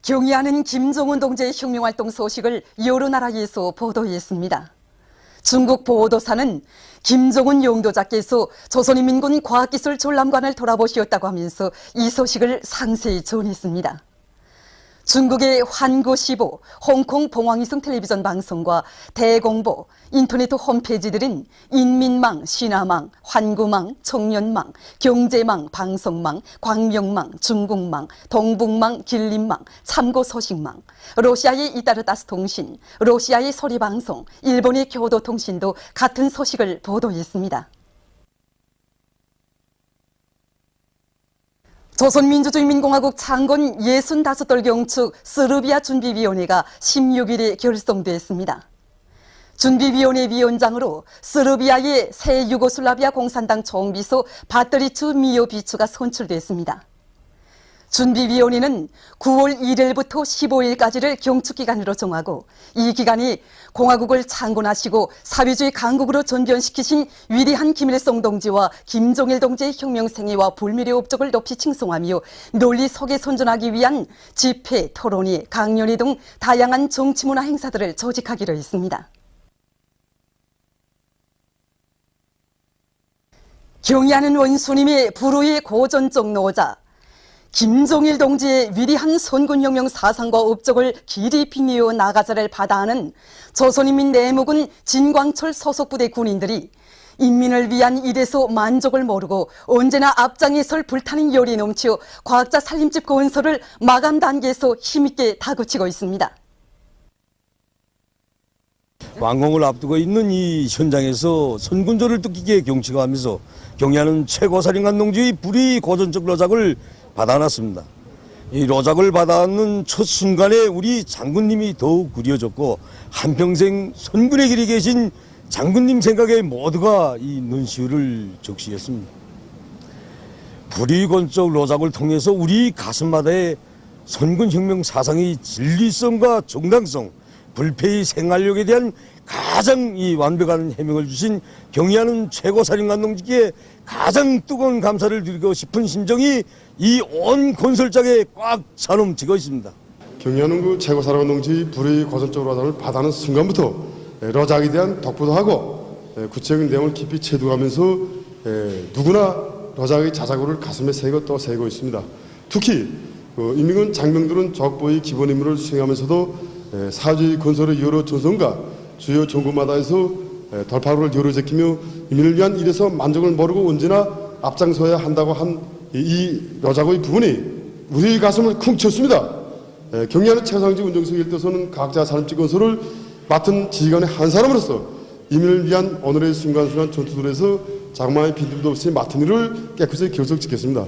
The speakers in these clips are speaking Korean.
경의하는 김정은 동지의 혁명활동 소식을 여러 나라에서 보도했습니다. 중국 보도사는 김정은 용도자께서 조선인민군 과학기술 전람관을 돌아보셨다고 하면서 이 소식을 상세히 전했습니다. 중국의 환구시보, 홍콩 봉황이성 텔레비전 방송과 대공보, 인터넷 홈페이지들은 인민망, 신화망, 환구망, 청년망, 경제망, 방송망, 광명망, 중국망, 동북망, 길림망, 참고소식망, 러시아의 이따르타스 통신, 러시아의 소리방송, 일본의 교도통신도 같은 소식을 보도했습니다. 조선민주주의인민공화국 창건 65돌 경축 서르비아 준비위원회가 16일에 결성됐습니다. 준비위원회 위원장으로 서르비아의 새 유고슬라비아 공산당 총비서 바트리추 미요비추가 선출됐습니다. 준비위원회는 9월 1일부터 15일까지를 경축기간으로 정하고 이 기간이 공화국을 창건하시고 사회주의 강국으로 전변시키신 위대한 김일성 동지와 김정일 동지의 혁명생애와 불미래 업적을 높이 칭송하며 널리 속에 선전하기 위한 집회, 토론회, 강연회 등 다양한 정치문화 행사들을 조직하기로 했습니다. 경의하는 원수님의 불후의 고전적 노자 김정일 동지의 위대한 선군혁명 사상과 업적을 길이 빛내어 나가자를 받아하는 조선인민 내무군 진광철 소속 부대 군인들이 인민을 위한 일에서 만족을 모르고 언제나 앞장에 설 불타는 열이 넘쳐 과학자 살림집 건설을 마감 단계에서 힘있게 다그치고 있습니다. 완공을 앞두고 있는 이 현장에서 선군조를 뜻깊게 경축하면서 경의하는 최고사령관 동지의 불의 고전적 로작을 받아놨습니다. 이 로작을 받아놓는 첫 순간에 우리 장군님이 더욱 그리워졌고 한평생 선군의 길에 계신 장군님 생각에 모두가 이 눈시울을 적시했습니다. 불의건적 로작을 통해서 우리 가슴마다의 선군혁명 사상의 진리성과 정당성, 불패의 생활력에 대한 가장 이 완벽한 해명을 주신 경의하는 최고사령관 동지께 가장 뜨거운 감사를 드리고 싶은 심정이 이 온 건설장에 꽉 차넘치고 있습니다. 경의하는 그 최고사령관 동지 불의 고전적 로작을 받아는 순간부터 로작에 대한 덕보도 하고 구체적인 내용을 깊이 체득하면서 누구나 로작의 자작으로를 가슴에 새기고 또 새기고 있습니다. 특히 인민군 장병들은 적보의 기본 임무를 수행하면서도 사주의 건설의 여러 전선과 주요 전구마다에서 돌파구를 여러 제끼며 인민을 위한 일에서 만족을 모르고 언제나 앞장서야 한다고 한 이 로작의 부분이 우리 가슴을 쿵 쳤습니다. 경의하는 최상직 운정석 일대서는 과학자 산업지 건설을 맡은 지휘관의 한 사람으로서 인민을 위한 오늘의 순간순간 전투들에서 자그마한 빈틈도 없이 맡은 일을 깨끗이 결석 지켰습니다.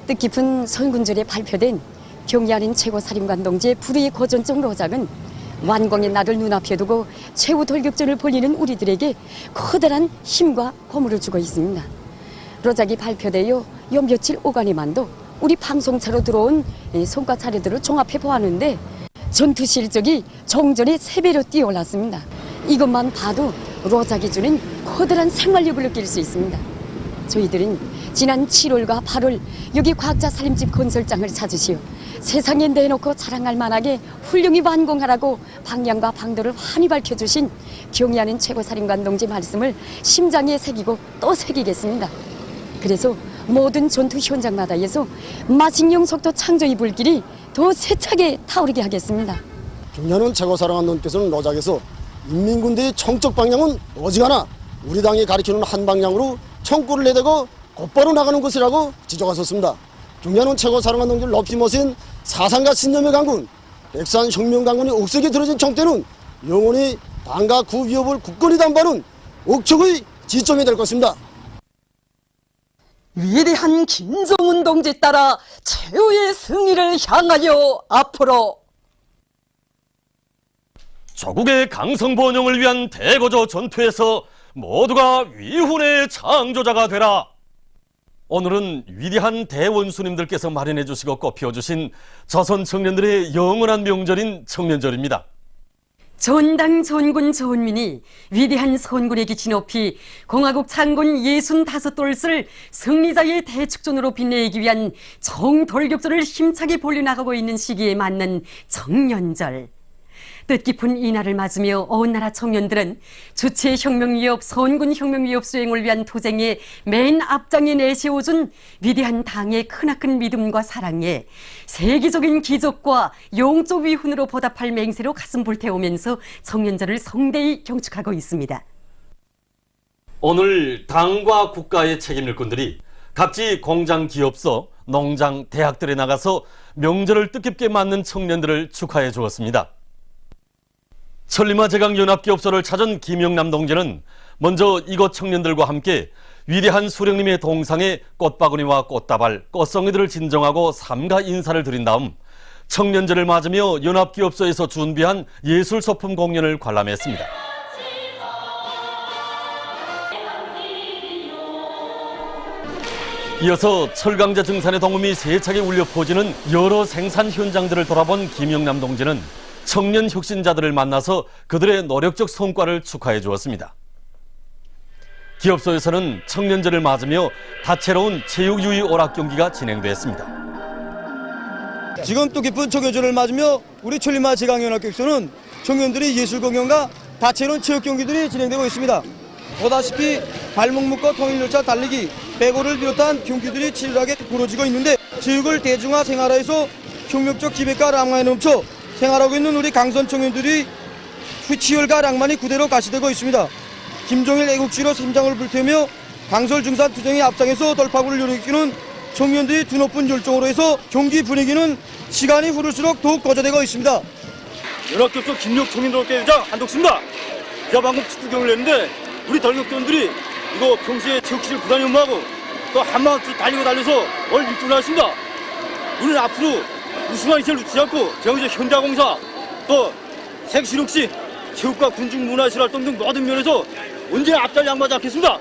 뜻깊은 선군절에 발표된 경의하는 최고사령관 동지의 불의 고전적 로작은 완공의 날을 눈앞에 두고 최후 돌격전을 벌이는 우리들에게 커다란 힘과 고무를 주고 있습니다. 로작이 발표되어 요 며칠 오가니만도 우리 방송차로 들어온 성과 자료들을 종합해 보았는데 전투 실적이 정전의 3배로 뛰어올랐습니다. 이것만 봐도 로작이 주는 커다란 생활력을 느낄 수 있습니다. 저희들은 지난 7월과 8월 여기 과학자 살림집 건설장을 찾으시어 세상에 내놓고 자랑할 만하게 훌륭히 완공하라고 방향과 방도를 환히 밝혀주신 경의하는 최고사령관 동지 말씀을 심장에 새기고 또 새기겠습니다. 그래서 모든 전투 현장마다에서 마식령 속도 창조의 불길이 더 세차게 타오르게 하겠습니다. 경의하는 최고사령관 동지께서는 로작에서 인민군대의 청적 방향은 어지간하 우리 당이 가리키는 한 방향으로 총구를 내대고 곧바로 나가는 것이라고 지적하셨습니다. 경의하는 최고사령관 동지를 높이 모신 사상과 신념의 강군, 백산 혁명 강군이 옥석에 들어진 총대는 영원히 당과 구 위협을 굳건히 담보하는 옥척의 지점이 될 것입니다. 위대한 김정은 동지 따라 최후의 승리를 향하여 앞으로 조국의 강성 번영을 위한 대거조 전투에서 모두가 위훈의 창조자가 되라. 오늘은 위대한 대원수님들께서 마련해 주시고 꽃피워 주신 조선 청년들의 영원한 명절인 청년절입니다. 전당 전군 전민이 위대한 선군의 기치 높이 공화국 창군 65돌을 승리자의 대축전으로 빛내기 위한 정돌격전을 힘차게 벌려나가고 있는 시기에 맞는 청년절. 뜻깊은 이날을 맞으며 온 나라 청년들은 주체 혁명위협, 선군 혁명위협 수행을 위한 투쟁에 맨 앞장에 내세워준 위대한 당의 크나큰 믿음과 사랑에 세계적인 기적과 영적 위훈으로 보답할 맹세로 가슴 불태우면서 청년절을 성대히 경축하고 있습니다. 오늘 당과 국가의 책임 일꾼들이 각지 공장, 기업소, 농장, 대학들에 나가서 명절을 뜻깊게 맞는 청년들을 축하해 주었습니다. 천리마 제강연합기업소를 찾은 김영남 동지는 먼저 이곳 청년들과 함께 위대한 수령님의 동상에 꽃바구니와 꽃다발, 꽃송이들을 진정하고 삼가 인사를 드린 다음 청년절을 맞으며 연합기업소에서 준비한 예술소품 공연을 관람했습니다. 이어서 철강제 증산의 동음이 세차게 울려 퍼지는 여러 생산 현장들을 돌아본 김영남 동지는 청년 혁신자들을 만나서 그들의 노력적 성과를 축하해 주었습니다. 기업소에서는 청년절을 맞으며 다채로운 체육유희 오락 경기가 진행됐습니다. 지금 뜻깊은 청년절을 맞으며 우리 천리마 제강연합격소는 청년들의 예술 공연과 다채로운 체육 경기들이 진행되고 있습니다. 보다시피 발목 묶어 통일열차 달리기, 배구를 비롯한 경기들이 치열하게 벌어지고 있는데 체육을 대중화 생활화해서 혁명적 기백과 낭만에 넘쳐 생활하고 있는 우리 강선 청년들이 치열과 낭만이 그대로 가시되고 있습니다. 김종일 애국지로 심장을 불태우며 강설 증산 투쟁의 앞장에서 돌파구를 이루기는 청년들이 드높은 열정으로 해서 경기 분위기는 시간이 흐를수록 더욱 고조되고 있습니다. 연합격소 김력 청년돌격회장 한덕수입니다. 제가 방금 축구경을 했는데 우리 돌격전들이 이거 평소에 체육시설 부단히 업무하고 또 한마음씩 달려서 오늘 1등을 하셨습니다. 우리는 앞으로 우승한 시절 놓치지 않고 제왕제 현대공사 또 색실육시 체육과 군중 문화시설 활동 등 모든 면에서 언제나 앞잘 양보하지 않겠습니다.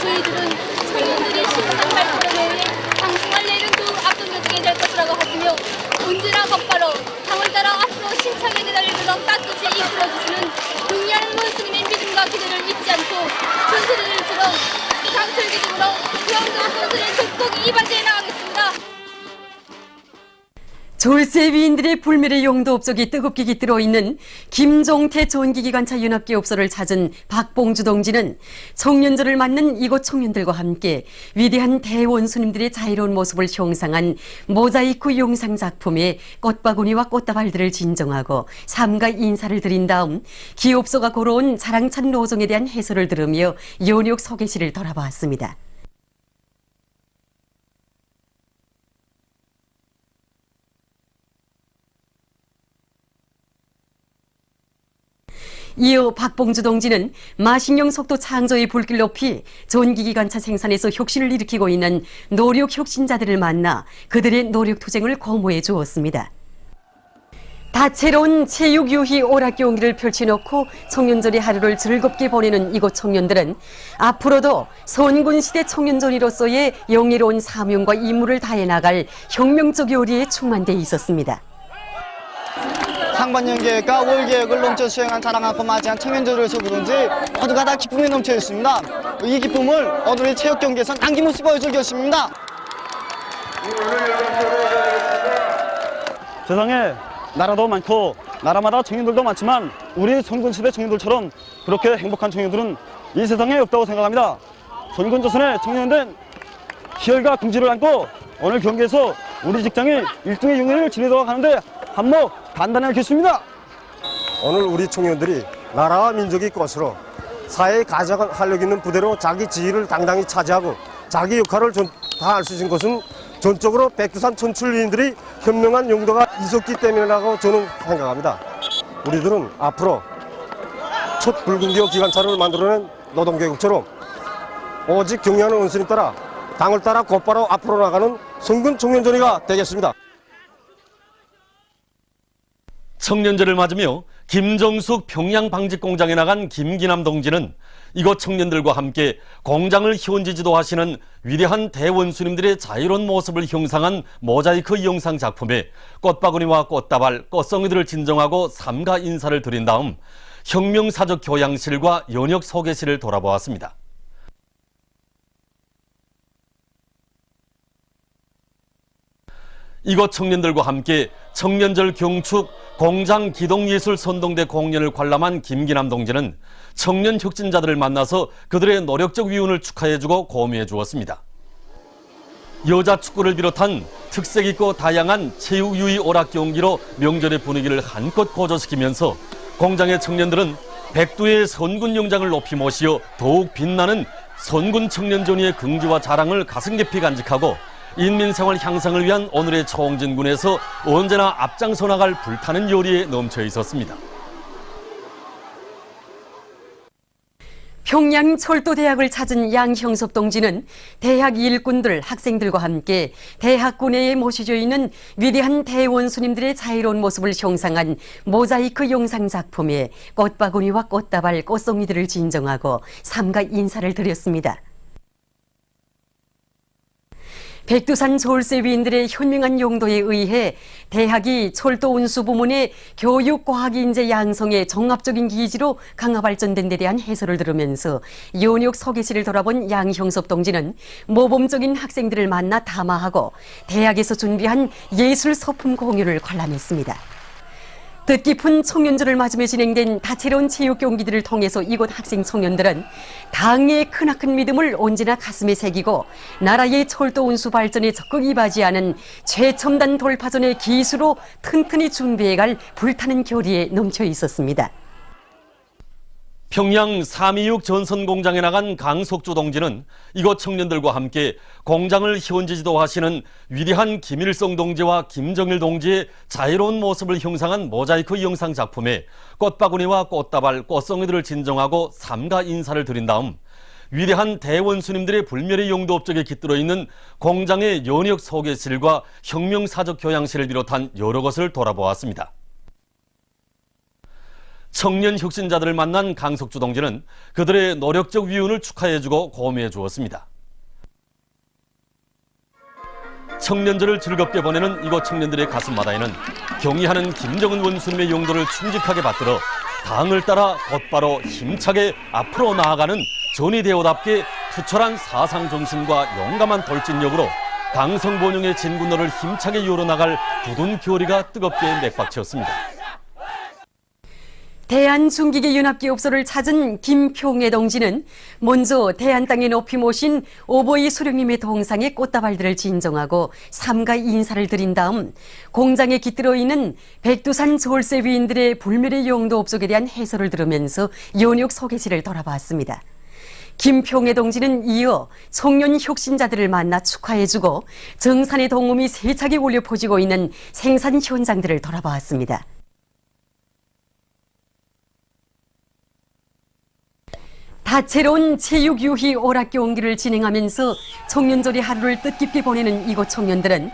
저희들은 청년들이 신선한 발전을 위해 방송할 내일은 더욱 압도적이게 될 것이라고 하시며 언제나 곧바로 당을 따라 앞으로 힘차게 내달리도록 따뜻이 이끌어주시는 경리하는 원수님의 믿음과 기대를 잊지 않고 전세대들처럼 강철기적으로 구형도 건설에 적극 이바지해 나가겠습니다. 졸세 위인들의 불멸의 용도 업적이 뜨겁게 깃들어 있는 김종태 전기기관차 연합기업소를 찾은 박봉주 동지는 청년절을 맞는 이곳 청년들과 함께 위대한 대원수님들의 자유로운 모습을 형상한 모자이크 영상 작품에 꽃바구니와 꽃다발들을 진정하고 삼가 인사를 드린 다음 기업소가 걸어온 자랑찬 노정에 대한 해설을 들으며 연역 소개실을 돌아봤습니다. 이어 박봉주 동지는 마신령 속도 창조의 불길 높이 전기기관차 생산에서 혁신을 일으키고 있는 노력 혁신자들을 만나 그들의 노력 투쟁을 고무해 주었습니다. 다채로운 체육유희 오락 경기를 펼쳐놓고 청년절의 하루를 즐겁게 보내는 이곳 청년들은 앞으로도 선군시대 청년전이로서의 영예로운 사명과 임무를 다해 나갈 혁명적 요리에 충만돼 있었습니다. 상반년 계획과 월 계획을 넘쳐 수행한 자랑하고 맞이한 청년들에서 그런지 모두가 다 기쁨이 넘쳐 있습니다. 이 기쁨을 오늘의 체육 경기에서 남김없이 보여줄 것입니다. 세상에 나라도 많고 나라마다 청년들도 많지만 우리 선군시대 청년들처럼 그렇게 행복한 청년들은 이 세상에 없다고 생각합니다. 선군조선의 청년들은 희열과 긍지를 안고 오늘 경기에서 우리 직장이 1등의 용의를 지내도록 하는데 한몫 단단하게 하겠습니다. 오늘 우리 청년들이 나라와 민족의 것으로 사회에 가져가려고 있는 부대로 자기 지위를 당당히 차지하고 자기 역할을 다할 수 있는 것은 전적으로 백두산 천출위인들이 현명한 용도가 있었기 때문이라고 저는 생각합니다. 우리들은 앞으로 첫 붉은기어 기관차를 만들어낸 노동계급처럼 오직 경리하는 원수님 따라 당을 따라 곧바로 앞으로 나가는 선군 청년전이가 되겠습니다. 청년절을 맞으며 김정숙 평양방직공장에 나간 김기남 동지는 이곳 청년들과 함께 공장을 희원지 지도하시는 위대한 대원수님들의 자유로운 모습을 형상한 모자이크 영상 작품에 꽃바구니와 꽃다발, 꽃송이들을 진정하고 삼가 인사를 드린 다음 혁명사적 교양실과 연역 소개실을 돌아보았습니다. 이곳 청년들과 함께 청년절 경축 공장 기동예술 선동대 공연을 관람한 김기남 동지는 청년 혁신자들을 만나서 그들의 노력적 위운을 축하해주고 고미해 주었습니다. 여자 축구를 비롯한 특색 있고 다양한 체육 유희 오락 경기로 명절의 분위기를 한껏 고조시키면서 공장의 청년들은 백두의 선군 영장을 높이 모시어 더욱 빛나는 선군 청년전의의 긍지와 자랑을 가슴 깊이 간직하고 인민생활 향상을 위한 오늘의 총진군에서 언제나 앞장서 나갈 불타는 열의에 넘쳐 있었습니다. 평양 철도대학을 찾은 양형섭 동지는 대학 일꾼들, 학생들과 함께 대학 구내에 모셔져 있는 위대한 대원수님들의 자유로운 모습을 형상한 모자이크 영상 작품에 꽃바구니와 꽃다발, 꽃송이들을 진정하고 삼가 인사를 드렸습니다. 백두산 졸세위인들의 현명한 용도에 의해 대학이 철도 운수 부문의 교육 과학 인재 양성의 종합적인 기지로 강화 발전된 데 대한 해설을 들으면서 연역 소개실을 돌아본 양형섭 동지는 모범적인 학생들을 만나 담화하고 대학에서 준비한 예술 소품 공유를 관람했습니다. 뜻깊은 청년절을 맞으며 진행된 다채로운 체육 경기들을 통해서 이곳 학생 청년들은 당의 크나큰 믿음을 언제나 가슴에 새기고 나라의 철도 운수 발전에 적극 이바지하는 최첨단 돌파전의 기수로 튼튼히 준비해갈 불타는 결의에 넘쳐 있었습니다. 평양 326 전선공장에 나간 강석주 동지는 이곳 청년들과 함께 공장을 희원지 지도하시는 위대한 김일성 동지와 김정일 동지의 자유로운 모습을 형상한 모자이크 영상 작품에 꽃바구니와 꽃다발, 꽃송이들을 진정하고 삼가 인사를 드린 다음 위대한 대원수님들의 불멸의 용도 업적에 깃들어 있는 공장의 연역 소개실과 혁명사적 교양실을 비롯한 여러 것을 돌아보았습니다. 청년 혁신자들을 만난 강석주 동지는 그들의 노력적 위운을 축하해주고 고미해 주었습니다. 청년절을 즐겁게 보내는 이곳 청년들의 가슴마다에는 경의하는 김정은 원수님의 용도를 충직하게 받들어 당을 따라 곧바로 힘차게 앞으로 나아가는 전의대오답게 투철한 사상정신과 용감한 돌진력으로 강성본영의 진군로를 힘차게 이어나갈 굳은 교리가 뜨겁게 맥박치었습니다. 대한중기계연합기업소를 찾은 김평애 동지는 먼저 대한 땅에 높이 모신 오보이 수령님의 동상에 꽃다발들을 진정하고 삼가 인사를 드린 다음 공장에 깃들어 있는 백두산 졸세위인들의 불멸의 용도 업적에 대한 해설을 들으면서 연역 소개실을 돌아봤습니다. 김평애 동지는 이어 청년 혁신자들을 만나 축하해주고 정산의 동음이 세차게 울려 퍼지고 있는 생산 현장들을 돌아봤습니다. 다채로운 체육 유희 오락 경기를 진행하면서 청년절의 하루를 뜻깊게 보내는 이곳 청년들은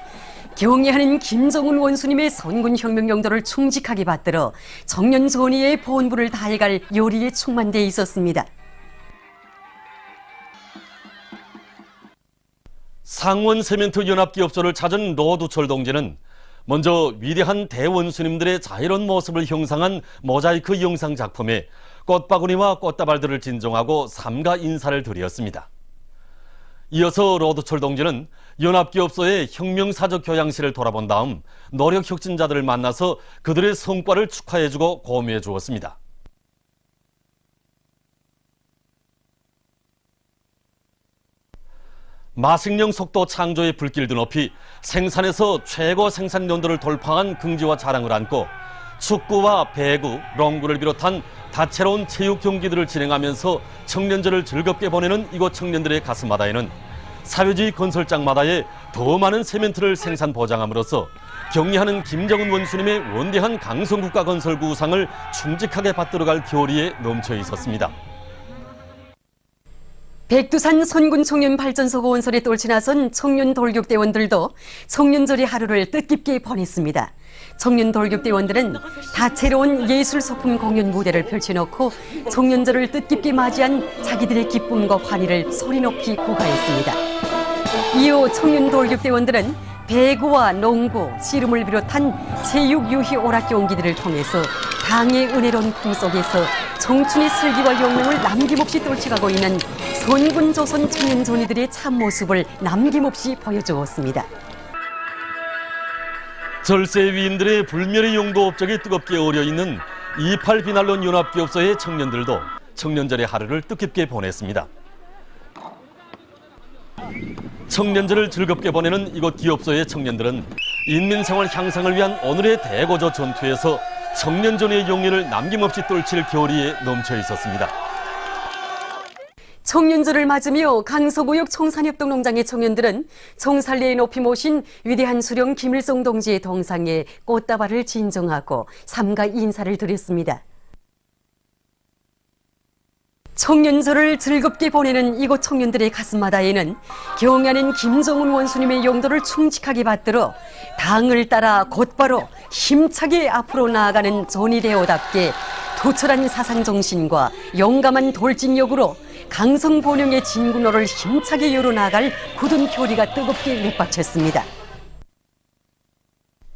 경애하는 김정은 원수님의 선군혁명 용도를 충직하게 받들어 청년 전의의 본부를 다해갈 요리에 충만되어 있었습니다. 상원 세멘트 연합기업소를 찾은 노두철 동지는 먼저 위대한 대원수님들의 자유로운 모습을 형상한 모자이크 영상 작품에 꽃바구니와 꽃다발들을 진정하고 삼가 인사를 드렸습니다. 이어서 노두철 동지는 연합기업소의 혁명사적 교양실을 돌아본 다음 노력 혁신자들을 만나서 그들의 성과를 축하해주고 고미해 주었습니다. 마식령 속도 창조의 불길도 높이 생산에서 최고 생산 연도를 돌파한 긍지와 자랑을 안고 축구와 배구, 롱구를 비롯한 다채로운 체육 경기들을 진행하면서 청년절을 즐겁게 보내는 이곳 청년들의 가슴마다에는 사회주의 건설장마다에 더 많은 세멘트를 생산 보장함으로써 경의하는 김정은 원수님의 원대한 강성국가 건설 구상을 충직하게 받들어갈 교리에 넘쳐 있었습니다. 백두산 선군 청년 발전소 건설에 똘치 나선 청년 돌격대원들도 청년절의 하루를 뜻깊게 보냈습니다. 청년 돌격대원들은 다채로운 예술 소품 공연 무대를 펼쳐놓고 청년절을 뜻깊게 맞이한 자기들의 기쁨과 환희를 소리 높이 고가했습니다. 이후 청년 돌격대원들은 배구와 농구, 씨름을 비롯한 체육 유희 오락 경기들을 통해서 당의 은혜로운 품 속에서 청춘의 슬기와 용맹을 남김없이 떨쳐가고 있는 선군 조선 청년 존이들의 참모습을 남김없이 보여주었습니다. 절세 위인들의 불멸의 용도 업적이 뜨겁게 어려있는 28 비난론 연합기업소의 청년들도 청년절의 하루를 뜻깊게 보냈습니다. 청년절을 즐겁게 보내는 이곳 기업소의 청년들은 인민생활 향상을 위한 오늘의 대고조 전투에서 청년전의 용의를 남김없이 떨칠 결의에 넘쳐 있었습니다. 청년절을 맞으며 강서구역 청산협동 농장의 청년들은 청산리에 높이 모신 위대한 수령 김일성 동지의 동상에 꽃다발을 진정하고 삼가 인사를 드렸습니다. 청년절을 즐겁게 보내는 이곳 청년들의 가슴마다에는 경야는 김정은 원수님의 용도를 충직하게 받들어 당을 따라 곧바로 힘차게 앞으로 나아가는 존이대오답게 투철한 사상정신과 용감한 돌진력으로 강성본영의 진군호를 힘차게 열어나갈 굳은 교리가 뜨겁게 맷받쳤습니다.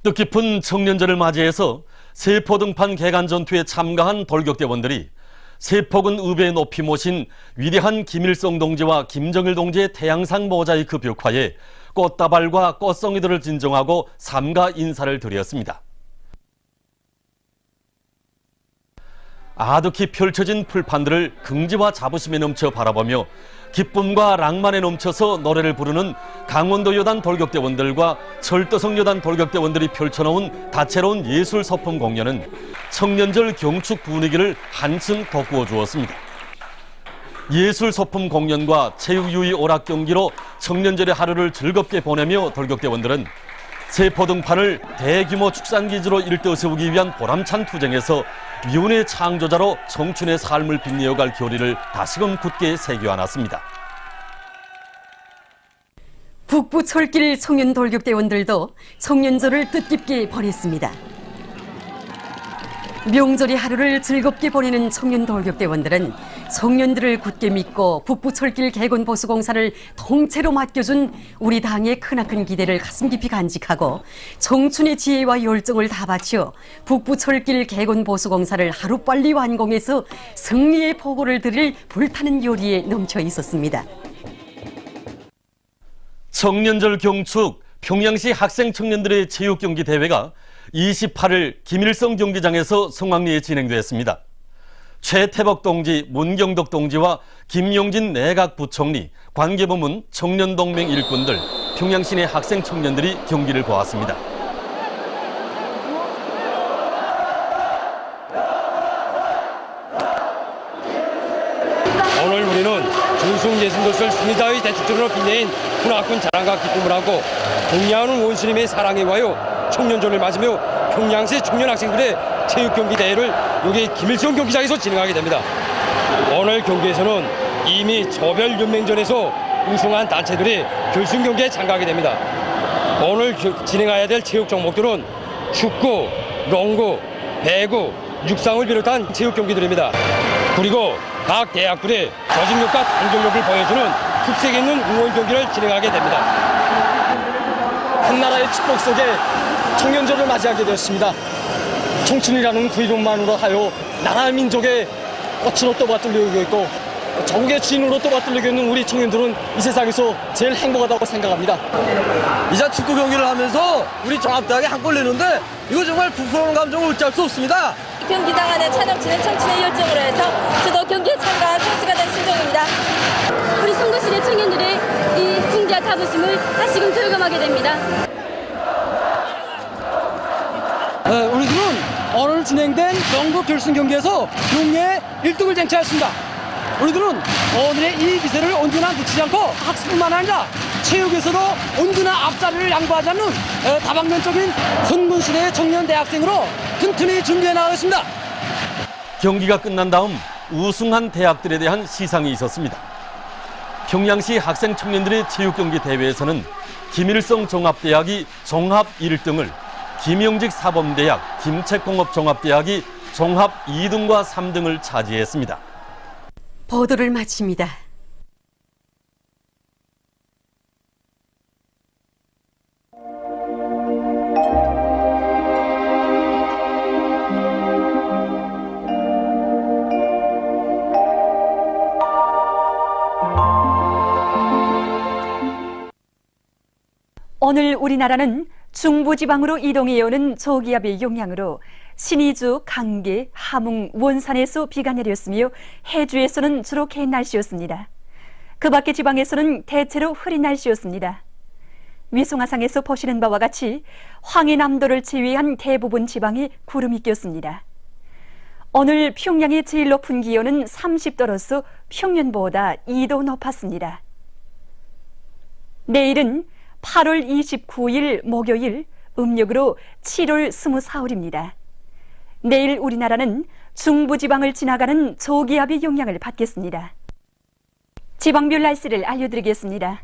뜻깊은 청년절을 맞이해서 세포등판 개간전투에 참가한 돌격대원들이 세포군 의배에 높이 모신 위대한 김일성 동지와 김정일 동지의 태양상 모자이크 벽화에 꽃다발과 꽃송이들을 진정하고 삼가 인사를 드렸습니다. 아득히 펼쳐진 풀판들을 긍지와 자부심에 넘쳐 바라보며 기쁨과 낭만에 넘쳐서 노래를 부르는 강원도 여단 돌격대원들과 철도성 여단 돌격대원들이 펼쳐놓은 다채로운 예술 소품 공연은 청년절 경축 분위기를 한층 돋구어 주었습니다. 예술 소품 공연과 체육유희 오락 경기로 청년절의 하루를 즐겁게 보내며 돌격대원들은 세포등판을 대규모 축산기지로 일떠 세우기 위한 보람찬 투쟁에서 미운의 창조자로 청춘의 삶을 빛내어갈 교리를 다시금 굳게 새겨안았습니다. 북부 철길 청년 돌격대원들도 청년절을 뜻깊게 보냈습니다. 명절의 하루를 즐겁게 보내는 청년 돌격대원들은 청년들을 굳게 믿고 북부 철길 개건 보수 공사를 통째로 맡겨준 우리 당의 크나큰 기대를 가슴 깊이 간직하고 청춘의 지혜와 열정을 다 바쳐 북부 철길 개건 보수 공사를 하루빨리 완공해서 승리의 보고를 드릴 불타는 요리에 넘쳐 있었습니다. 청년절 경축 평양시 학생 청년들의 체육 경기 대회가 28일 김일성 경기장에서 성황리에 진행됐습니다. 최태복 동지, 문경덕 동지와 김용진 내각부총리, 관계부문, 청년동맹 일꾼들, 평양시내 학생 청년들이 경기를 보았습니다. 오늘 우리는 중승예순도를 승리자의 대축전으로 빛내인 군악군 자랑과 기쁨을 하고 동야하는 원수님의 사랑에 와요 청년전을 맞으며 평양시 청년 학생들의 체육경기 대회를 여기 김일성 경기장에서 진행하게 됩니다. 오늘 경기에서는 이미 조별연맹전에서 우승한 단체들이 결승 경기에 참가하게 됩니다. 오늘 진행해야 될 체육 종목들은 축구, 농구, 배구, 육상을 비롯한 체육 경기들입니다. 그리고 각 대학들의 조직력과 단결력을 보여주는 특색 있는 응원 경기를 진행하게 됩니다. 한나라의 축복 속에 청년절을 맞이하게 되었습니다. 청춘이라는 그 이름만으로 하여 나라 민족의 꽃으로 떠받들리고 있고 전국의 주인으로 떠받들리고 있는 우리 청년들은 이 세상에서 제일 행복하다고 생각합니다. 이제 축구 경기를 하면서 우리 종합대학에 한 골 내는데 이거 정말 부끄러운 감정을 어찌할 수 없습니다. 경기장 안에 차넘치는 청춘의 열정으로 해서 저도 경기에 참가한 선수가 된 신정입니다. 우리 송도시의 청년들의 이 풍기와 자부심을 다시금 절감하게 됩니다. 우리들은 오늘 진행된 전국 결승 경기에서 경기에 1등을 쟁취했습니다. 우리들은 오늘의 이 기세를 언제나 놓치지 않고 학습뿐만 아니라 체육에서도 언제나 앞자리를 양보하지 않는 다방면적인 선군시대의 청년 대학생으로 튼튼히 준비해 나가겠습니다. 경기가 끝난 다음 우승한 대학들에 대한 시상이 있었습니다. 평양시 학생 청년들의 체육경기 대회에서는 김일성 종합대학이 종합 1등을, 김용직 사범대학, 김책공업 종합대학이 종합 2등과 3등을 차지했습니다. 보도를 마칩니다. 오늘 우리나라는 중부지방으로 이동해오는 저기압의 영향으로 신의주, 강계, 함흥, 원산에서 비가 내렸으며 해주에서는 주로 개인 날씨였습니다. 그 밖의 지방에서는 대체로 흐린 날씨였습니다. 위성화상에서 보시는 바와 같이 황해남도를 제외한 대부분 지방에 구름이 꼈습니다. 오늘 평양의 제일 높은 기온은 30도로서 평년보다 2도 높았습니다. 내일은 8월 29일 목요일, 음력으로 7월 24일입니다. 내일 우리나라는 중부지방을 지나가는 저기압의 영향을 받겠습니다. 지방별 날씨를 알려드리겠습니다.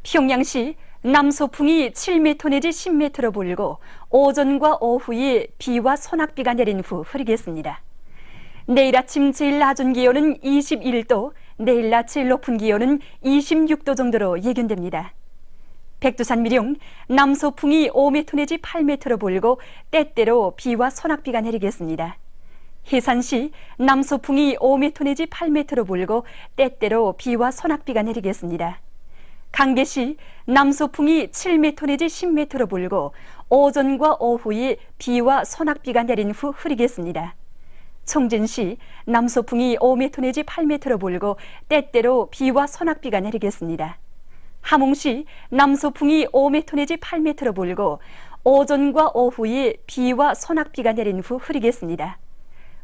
평양시 남서풍이 7m 내지 10m로 불고 오전과 오후에 비와 소낙비가 내린 후 흐리겠습니다. 내일 아침 제일 낮은 기온은 21도, 내일 낮 제일 높은 기온은 26도 정도로 예견됩니다. 백두산 미령 남서풍이 5m 내지 8m로 불고 때때로 비와 소낙비가 내리겠습니다. 해산시 남서풍이 5m 내지 8m로 불고 때때로 비와 소낙비가 내리겠습니다. 강계시 남서풍이 7m 내지 10m로 불고 오전과 오후에 비와 소낙비가 내린 후 흐리겠습니다. 청진시 남서풍이 5m 내지 8m로 불고 때때로 비와 소낙비가 내리겠습니다. 함흥시 남서풍이 5m 내지 8m로 불고 오전과 오후에 비와 소낙비가 내린 후 흐리겠습니다.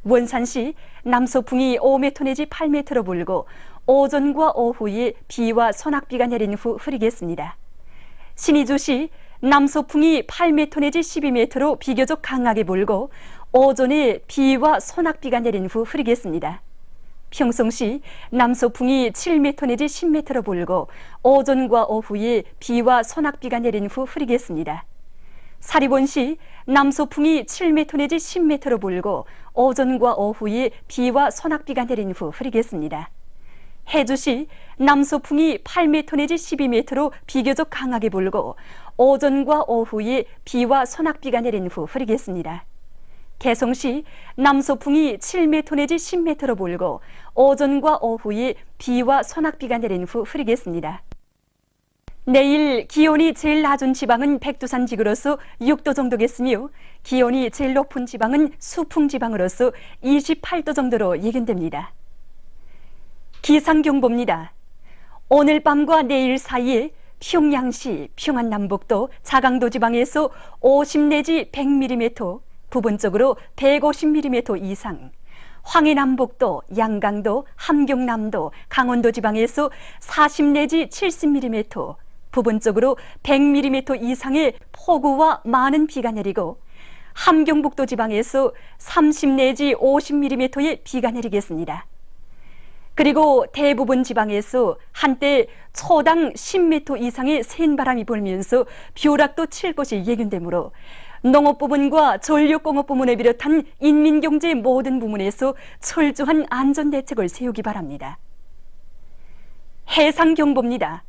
원산시 남서풍이 5m 내지 8m로 불고 오전과 오후에 비와 소낙비가 내린 후 흐리겠습니다. 신의주시 남서풍이 8m 내지 12m로 비교적 강하게 불고 오전에 비와 소낙비가 내린 후 흐리겠습니다. 평성시 남서풍이 7m 내지 10m로 불고 오전과 오후에 비와 소낙비가 내린 후 흐리겠습니다. 사리본시 남서풍이 7m 내지 10m로 불고 오전과 오후에 비와 소낙비가 내린 후 흐리겠습니다. 해주시 남서풍이 8m 내지 12m로 비교적 강하게 불고 오전과 오후에 비와 소낙비가 내린 후 흐리겠습니다. 개성시 남서풍이 7m 내지 10m로 불고 오전과 오후에 비와 소낙비가 내린 후 흐리겠습니다. 내일 기온이 제일 낮은 지방은 백두산 지구로서 6도 정도겠으며 기온이 제일 높은 지방은 수풍 지방으로서 28도 정도로 예견됩니다. 기상경보입니다. 오늘 밤과 내일 사이에 평양시, 평안남북도, 자강도 지방에서 50 내지 100mm, 부분적으로 150mm 이상, 황해남북도, 양강도, 함경남도, 강원도 지방에서 40 내지 70mm, 부분적으로 100mm 이상의 폭우와 많은 비가 내리고 함경북도 지방에서 30 내지 50mm의 비가 내리겠습니다. 그리고 대부분 지방에서 한때 초당 10m 이상의 센 바람이 불면서 벼락도 칠 것이 예견되므로 농업 부문과 전력공업 부문을 비롯한 인민경제 모든 부문에서 철저한 안전대책을 세우기 바랍니다. 해상경보입니다.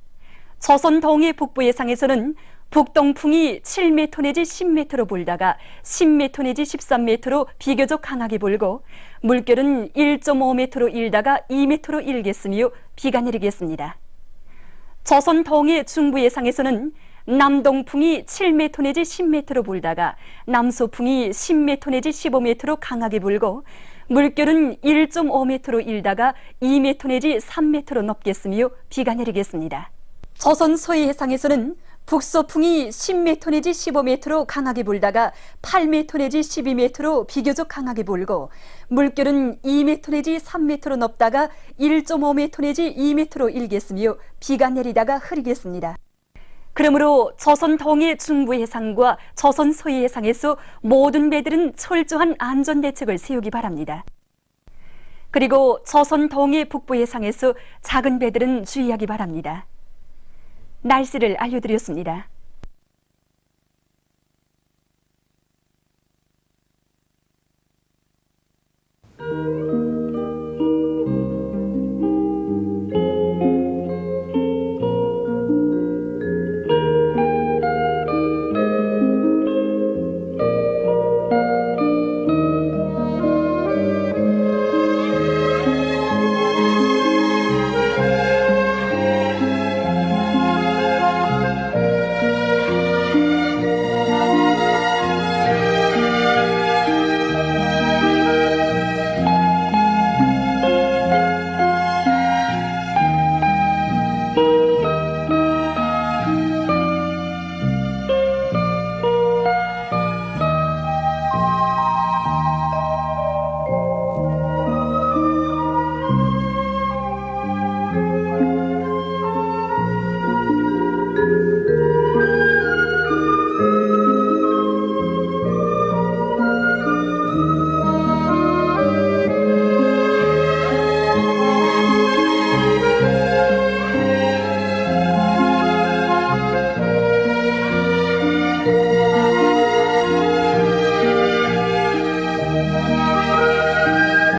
조선 동해 북부 해상에서는 북동풍이 7m 내지 10m로 불다가 10m 내지 13m로 비교적 강하게 불고 물결은 1.5m로 일다가 2m로 일겠으며 비가 내리겠습니다. 조선 동해 중부 해상에서는 남동풍이 7m 내지 10m로 불다가 남서풍이 10m 내지 15m로 강하게 불고 물결은 1.5m로 일다가 2m 내지 3m로 넘겠으며 비가 내리겠습니다. 조선 서해 해상에서는 북서풍이 10m 내지 15m로 강하게 불다가 8m 내지 12m로 비교적 강하게 불고 물결은 2m 내지 3m로 넘다가 1.5m 내지 2m로 일겠으며 비가 내리다가 흐리겠습니다. 그러므로 조선 동해 중부 해상과 조선 서해 해상에서 모든 배들은 철저한 안전대책을 세우기 바랍니다. 그리고 조선 동해 북부 해상에서 작은 배들은 주의하기 바랍니다. 날씨를 알려드렸습니다.